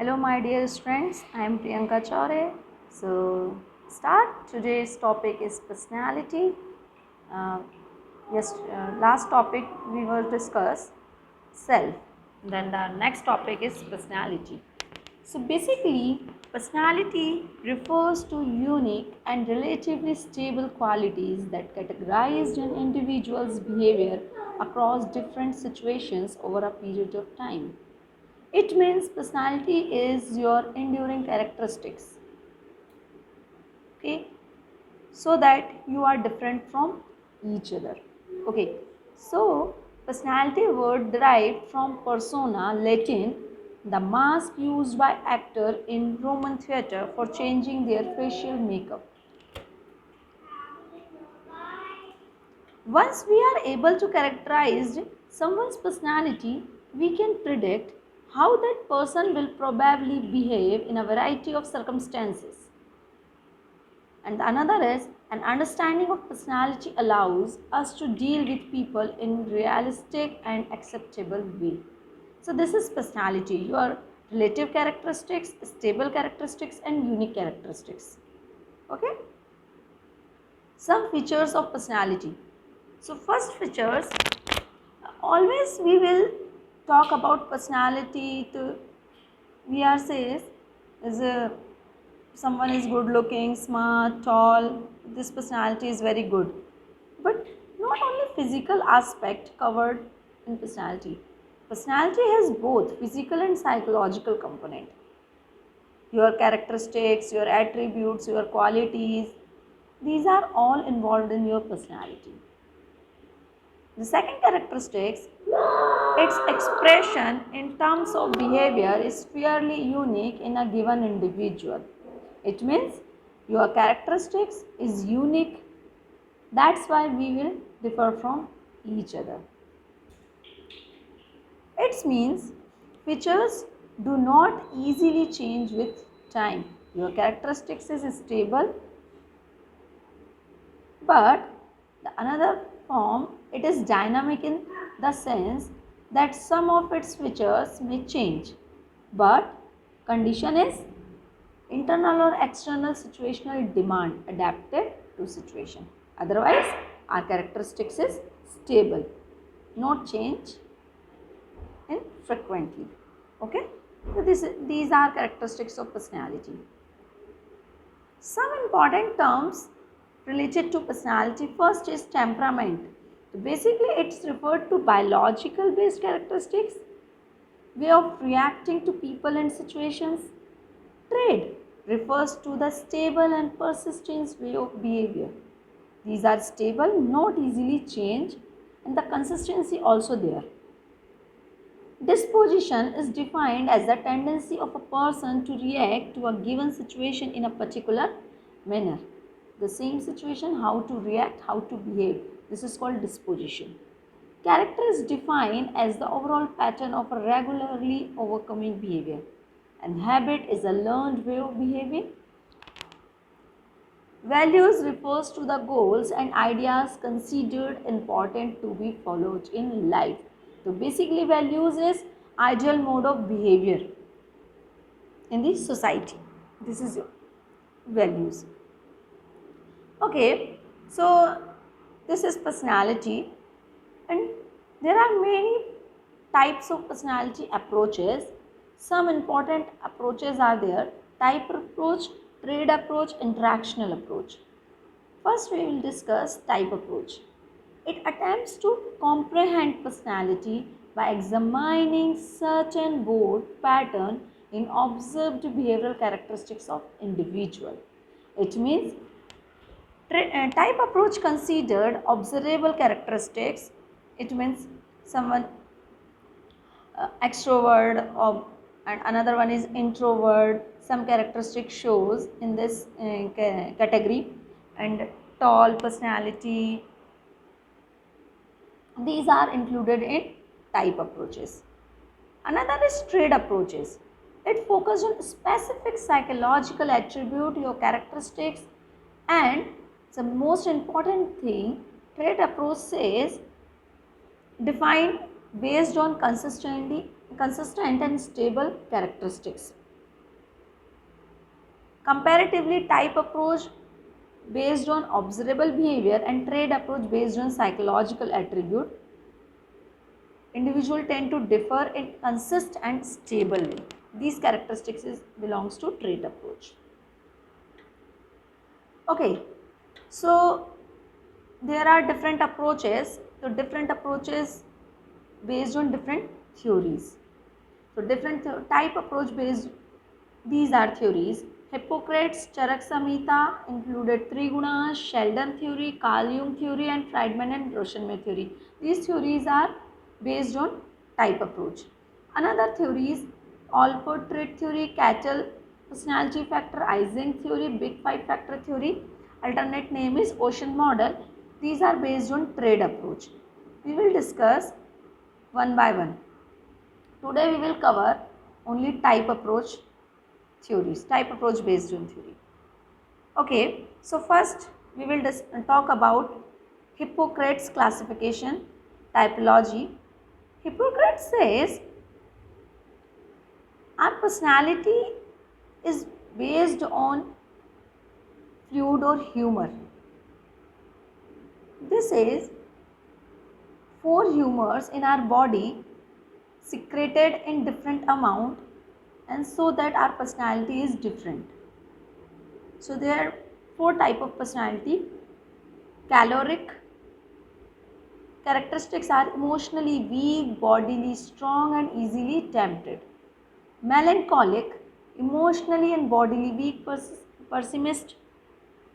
Hello my dear friends, I am Priyanka Chaure. Today's topic is personality. Uh, Last topic we will discuss self. Then the next topic is personality. So basically, personality refers to unique and relatively stable qualities that categorize an individual's behavior across different situations over a period of time. It means personality is your enduring characteristics, okay, so that you are different from each other. Okay, so personality word derived from persona, Latin, the mask used by actor in Roman theatre for changing their facial makeup. Once we are able to characterize someone's personality, we can predict how that person will probably behave in a variety of circumstances. And another is an understanding of personality allows us to deal with people in realistic and acceptable way. So this is personality, your relative characteristics, stable characteristics and unique characteristics. Okay? Some features of personality. So first features, always we will talk about personality to we are says is a someone is good looking, smart, tall, this personality is very good. But not only physical aspect covered in personality. Personality has both physical and psychological component. Your characteristics, your attributes, your qualities, these are all involved in your personality. The second characteristics, its expression in terms of behavior is fairly unique in a given individual. It means your characteristics is unique. That's why we will differ from each other. It means features do not easily change with time. Your characteristics is stable, but the another form, it is dynamic in the sense that some of its features may change, but condition is internal or external situational demand adapted to situation. Otherwise, our characteristics is stable, not change in frequently. Okay, so these are characteristics of personality. Some important terms related to personality. First is temperament. So basically, it's referred to biological based characteristics, way of reacting to people and situations. Trait refers to the stable and persistent way of behavior. These are stable, not easily change, and the consistency also there. Disposition is defined as the tendency of a person to react to a given situation in a particular manner. The same situation, how to react, how to behave. This is called disposition. Character is defined as the overall pattern of a regularly overcoming behavior. And habit is a learned way of behaving. Values refers to the goals and ideas considered important to be followed in life. So basically values is ideal mode of behavior in the society. This is values. Okay, so this is personality and there are many types of personality approaches. Some important approaches are there: type approach, trait approach, interactional approach. First, we will discuss type approach. It attempts to comprehend personality by examining certain board pattern in observed behavioral characteristics of individual. It means type approach considered observable characteristics. It means someone extrovert or and another one is introvert. Some characteristic shows in this category, and tall personality, these are included in type approaches. Another is trait approaches. It focuses on specific psychological attribute, your characteristics, and the most important thing, trait approach says defined based on consistent and stable characteristics. Comparatively, type approach based on observable behavior and trait approach based on psychological attribute. Individuals tend to differ in consist and stable way. These characteristics belongs to trait approach. Okay, so there are different approaches. So different approaches based on different theories. So different type approach based, these are theories. Hippocrates, Charak Samhita included three gunas, Sheldon theory, Carl Jung theory and Friedman and Roshenmeier theory. These theories are based on type approach. Another theories, Allport trait theory, Catchell personality factor, Ising theory, Big Five factor theory. Alternate name is Ocean model. These are based on trade approach. We will discuss one by one. Today we will cover only type approach theories, type approach based on theory. Okay, so first we will talk about Hippocrates classification, typology. Hippocrates says our personality is based on fluid or humor. This is 4 humors in our body secreted in different amount, and so that our personality is different. So there are 4 type of personality. Caloric characteristics are emotionally weak, bodily strong and easily tempted. Melancholic, emotionally and bodily weak, pessimist.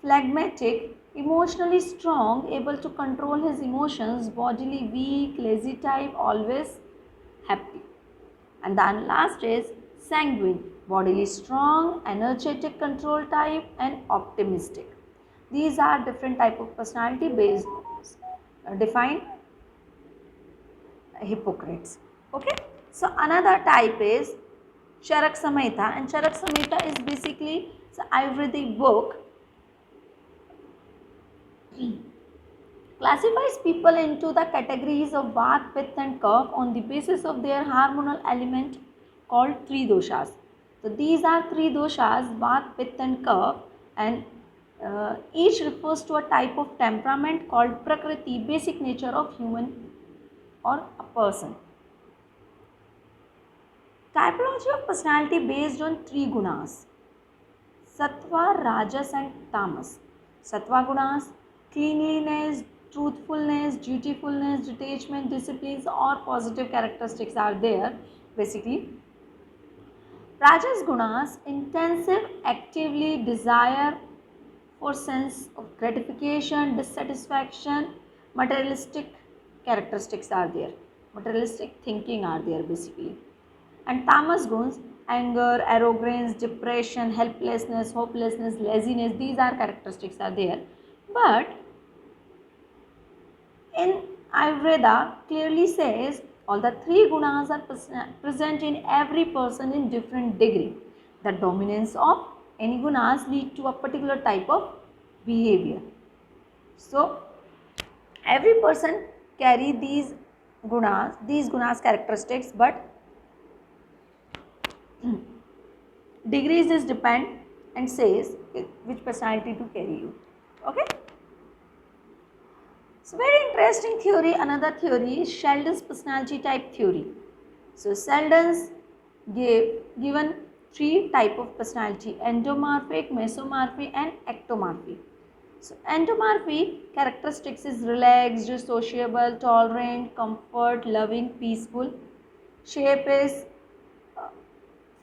Phlegmatic, emotionally strong, able to control his emotions, bodily weak, lazy type, always happy. And then last is sanguine, bodily strong, energetic control type and optimistic. These are different type of personality based defined Hippocrates. Okay. So another type is Charak Samhita, and Charak Samhita is basically an Ayurvedic book. Classifies people into the categories of Vata, Pitta and Kapha on the basis of their hormonal element called three doshas. So these are three doshas, Vata, Pitta and Kapha, and each refers to a type of temperament called Prakriti, basic nature of human or a person. Typology of personality based on three gunas, Sattva, Rajas and Tamas. Sattva gunas, cleanliness, truthfulness, dutifulness, detachment, disciplines or positive characteristics are there basically. Rajas gunas, intensive, actively desire for sense of gratification, dissatisfaction, materialistic characteristics are there. Materialistic thinking are there basically. And tamas guns, anger, arrogance, depression, helplessness, hopelessness, laziness, these are characteristics are there. But in Ayurveda clearly says all the three gunas are present in every person in different degree. The dominance of any gunas lead to a particular type of behavior. So every person carry these gunas characteristics, but degrees is depend and says which personality to carry you. Okay. So very interesting theory. Another theory is Sheldon's personality type theory. So Sheldon's given three type of personality: endomorphic, mesomorphic and ectomorphic. So endomorphic characteristics is relaxed, sociable, tolerant, comfort, loving, peaceful. Shape is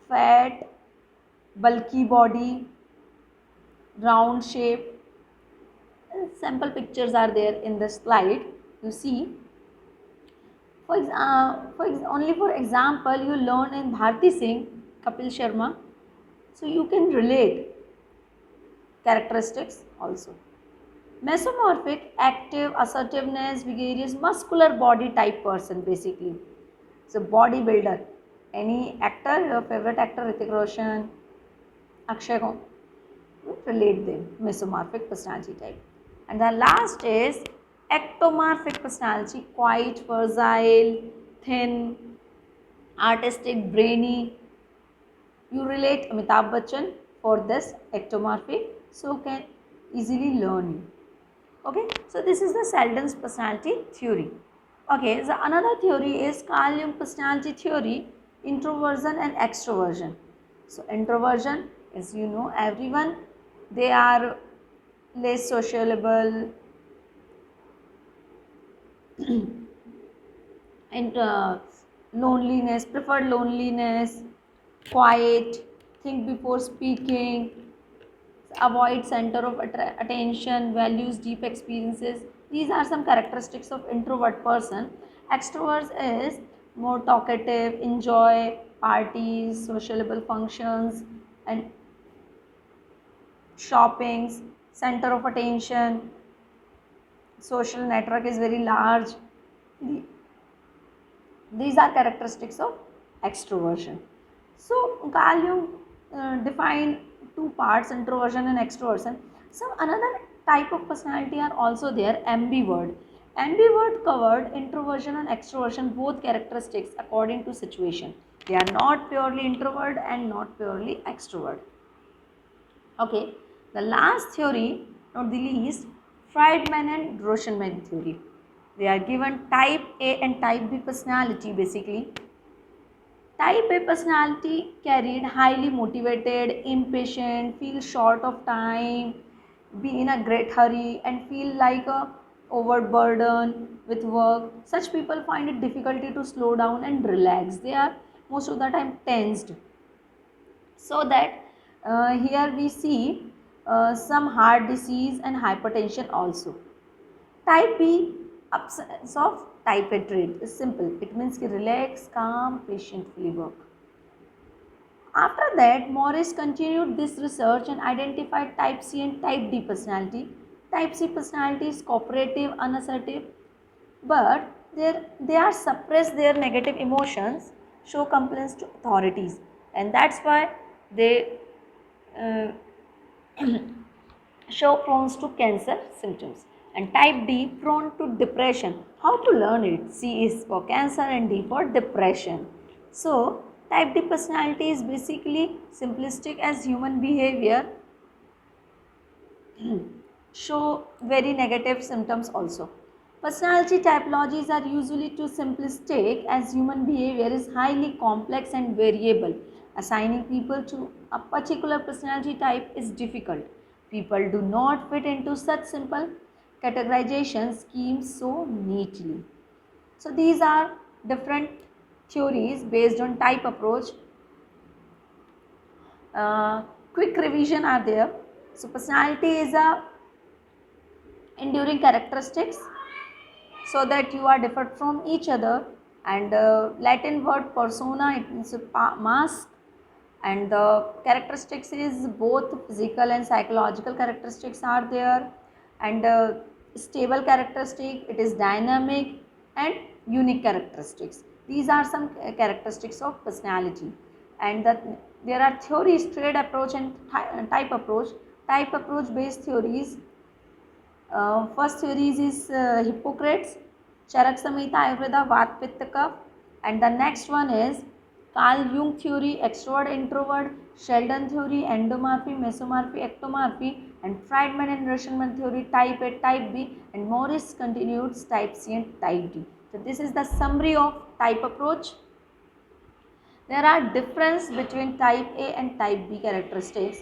fat, bulky body, round shape. Sample pictures are there in the slide. You see, only for example, you learn in Bharti Singh, Kapil Sharma, so you can relate characteristics also. Mesomorphic, active, assertiveness, vigorous, muscular body type person basically. So bodybuilder, any actor, your favorite actor, Hrithik Roshan, Akshay Kumar, relate them, mesomorphic personality type. And the last is ectomorphic personality, quiet, fragile, thin, artistic, brainy. You relate Amitabh Bachchan, for this ectomorphic, so can easily learn you. Okay, so this is the Selden's personality theory. Okay, so another theory is Carl Jung personality theory, introversion and extroversion. So introversion is, you know, everyone, they are less sociable and loneliness, preferred loneliness, quiet, think before speaking, avoid center of attention, values deep experiences. These are some characteristics of introvert person. Extroverts is more talkative, enjoy parties, sociable functions and shoppings, center of attention, social network is very large. These are characteristics of extroversion. So Carl Jung defined two parts, introversion and extroversion. Some another type of personality are also there, ambivert. Ambivert covered introversion and extroversion, both characteristics according to situation. They are not purely introvert and not purely extrovert. Okay, the last theory, not the least, Friedman and Rauschenberg theory. They are given type A and type B personality basically. Type A personality carried highly motivated, impatient, feel short of time, be in a great hurry and feel like a overburden with work. Such people find it difficulty to slow down and relax. They are most of the time tensed. So that here we see some heart disease and hypertension also. Type B, absence of type A trait is simple. It means relax, calm, patiently work. After that, Morris continued this research and identified type C and type D personality. Type C personality is cooperative, unassertive, but they are suppress their negative emotions, show complaints to authorities, and that's why they uh, show prone to cancer symptoms. And type D prone to depression. How to learn it? C is for cancer and D for depression. So type D personality is basically simplistic as human behavior, show very negative symptoms also. Personality typologies are usually too simplistic as human behavior is highly complex and variable. Assigning people to a particular personality type is difficult. People do not fit into such simple categorization schemes so neatly. So these are different theories based on type approach. Quick revision are there. So personality is a enduring characteristics so that you are different from each other, and Latin word persona, it means a mask, and the characteristics is both physical and psychological characteristics are there, and stable characteristic, it is dynamic and unique characteristics. These are some characteristics of personality. And there are theories, trait approach and type approach. Type approach based theories, first theories is Hippocrates, Charak Samhita, Ayurveda, Vat Pitta Kapha, and the next one is Carl Jung theory, extrovert, introvert, Sheldon theory, endomorphy, mesomorphy, ectomorphy, and Friedman and Rauschenberg theory, type A, type B, and Morris continued type C and type D. So this is the summary of type approach. There are difference between type A and type B characteristics.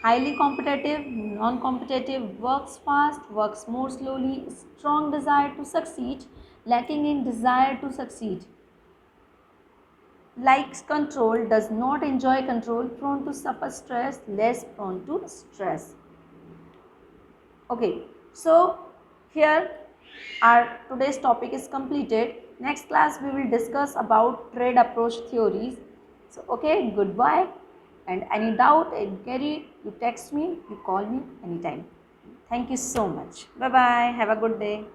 Highly competitive, non-competitive, works fast, works more slowly, strong desire to succeed, lacking in desire to succeed. Likes control, does not enjoy control, prone to suffer stress, less prone to stress. Okay, so here our today's topic is completed. Next class we will discuss about trait approach theories. So okay, goodbye, and any doubt, inquiry, you text me, you call me anytime. Thank you so much. Bye bye. Have a good day.